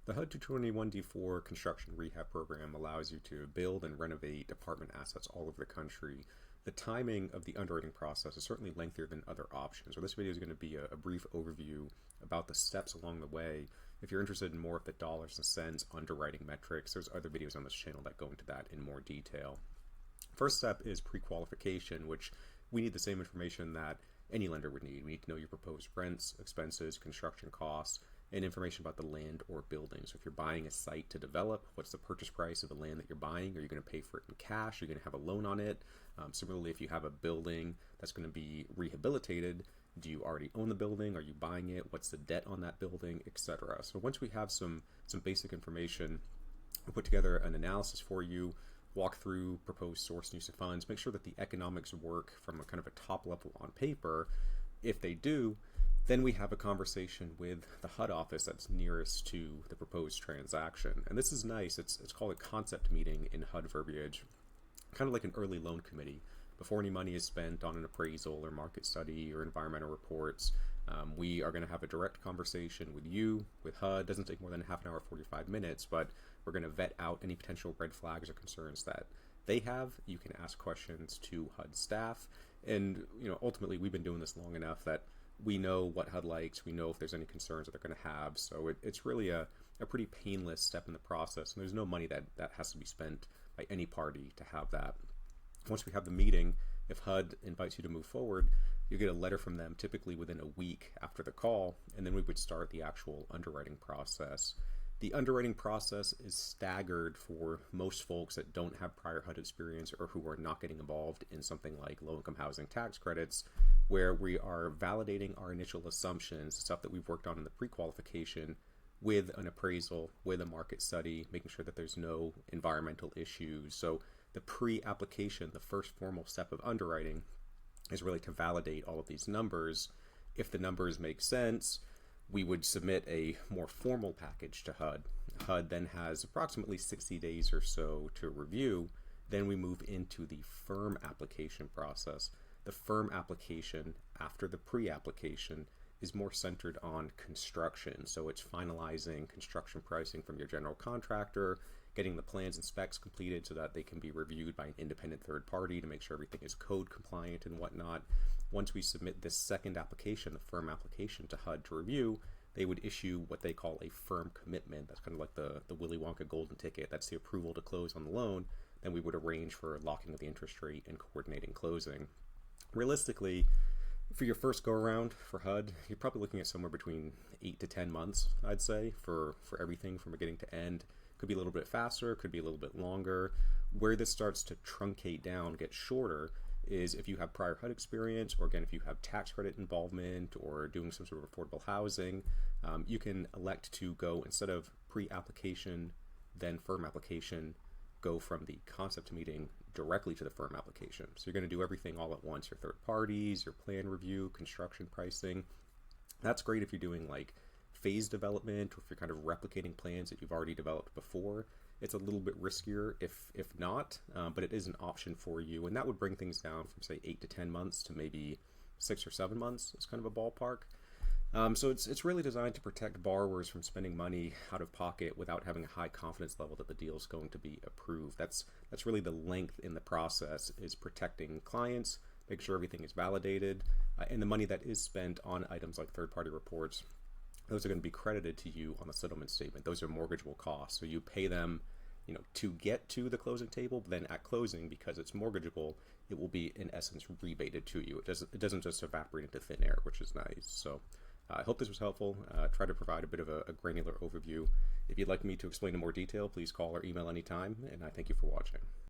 The HUD 221D4 construction rehab program allows you to build and renovate apartment assets all over the country. The timing of the underwriting process is certainly lengthier than other options. So this video is going to be a brief overview about the steps along the way. If you're interested in more of the dollars and cents underwriting metrics, there's other videos on this channel that go into that in more detail. First step is pre-qualification, which we need the same information that any lender would need. We need to know your proposed rents, expenses, construction costs, and information about the land or building. So if you're buying a site to develop, what's the purchase price of the land that you're buying? Are you going to pay for it in cash? Are you going to have a loan on it? Similarly, if you have a building that's going to be rehabilitated, do you already own the building? Are you buying it? What's the debt on that building, etc. So once we have some basic information, we'll put together an analysis for you, walk through proposed source and use of funds, make sure that the economics work from a kind of a top level on paper. If they do, then we have a conversation with the HUD office that's nearest to the proposed transaction. And this is nice. It's called a concept meeting in HUD verbiage, kind of like an early loan committee. Before any money is spent on an appraisal or market study or environmental reports, we are going to have a direct conversation with you, with HUD. Doesn't take more than half an hour, 45 minutes, but we're going to vet out any potential red flags or concerns that they have. You can ask questions to HUD staff. And ultimately, we've been doing this long enough that we know what HUD likes. We know if there's any concerns that they're going to have. So it's really a pretty painless step in the process. And there's no money that has to be spent by any party to have that. Once we have the meeting, if HUD invites you to move forward, you get a letter from them typically within a week after the call, and then we would start the actual underwriting process. The underwriting process is staggered for most folks that don't have prior HUD experience or who are not getting involved in something like low-income housing tax credits, where we are validating our initial assumptions, stuff that we've worked on in the pre-qualification, with an appraisal, with a market study, making sure that there's no environmental issues. So the pre-application, the first formal step of underwriting, is really to validate all of these numbers. If the numbers make sense, we would submit a more formal package to HUD. HUD then has approximately 60 days or so to review. Then we move into the firm application process. The firm application after the pre-application is more centered on construction. So it's finalizing construction pricing from your general contractor, getting the plans and specs completed so that they can be reviewed by an independent third party to make sure everything is code compliant and whatnot. Once we submit this second application, the firm application, to HUD to review, they would issue what they call a firm commitment. That's kind of like the Willy Wonka golden ticket. That's the approval to close on the loan. Then we would arrange for locking of the interest rate and coordinating closing. Realistically, for your first go around for HUD, you're probably looking at somewhere between 8 to 10 months, I'd say, for everything from beginning to end. Could be a little bit faster, could be a little bit longer. Where this starts to truncate down, get shorter, is if you have prior HUD experience, or again, if you have tax credit involvement or doing some sort of affordable housing, you can elect to go, instead of pre-application, then firm application, go from the concept meeting directly to the firm application. So you're going to do everything all at once, your third parties, your plan review, construction pricing. That's great if you're doing like phase development, or if you're kind of replicating plans that you've already developed before. It's a little bit riskier if not, but it is an option for you. And that would bring things down from say 8 to 10 months to maybe 6 or 7 months. It's kind of a ballpark. So it's really designed to protect borrowers from spending money out of pocket without having a high confidence level that the deal is going to be approved. That's really the length in the process, is protecting clients, make sure everything is validated, and the money that is spent on items like third-party reports, those are going to be credited to you on the settlement statement. Those are mortgageable costs. So you pay them, to get to the closing table, but then at closing, because it's mortgageable, it will be in essence rebated to you. It doesn't just evaporate into thin air, which is nice. So I hope this was helpful. Try to provide a bit of a granular overview. If you'd like me to explain in more detail, please call or email anytime, and I thank you for watching.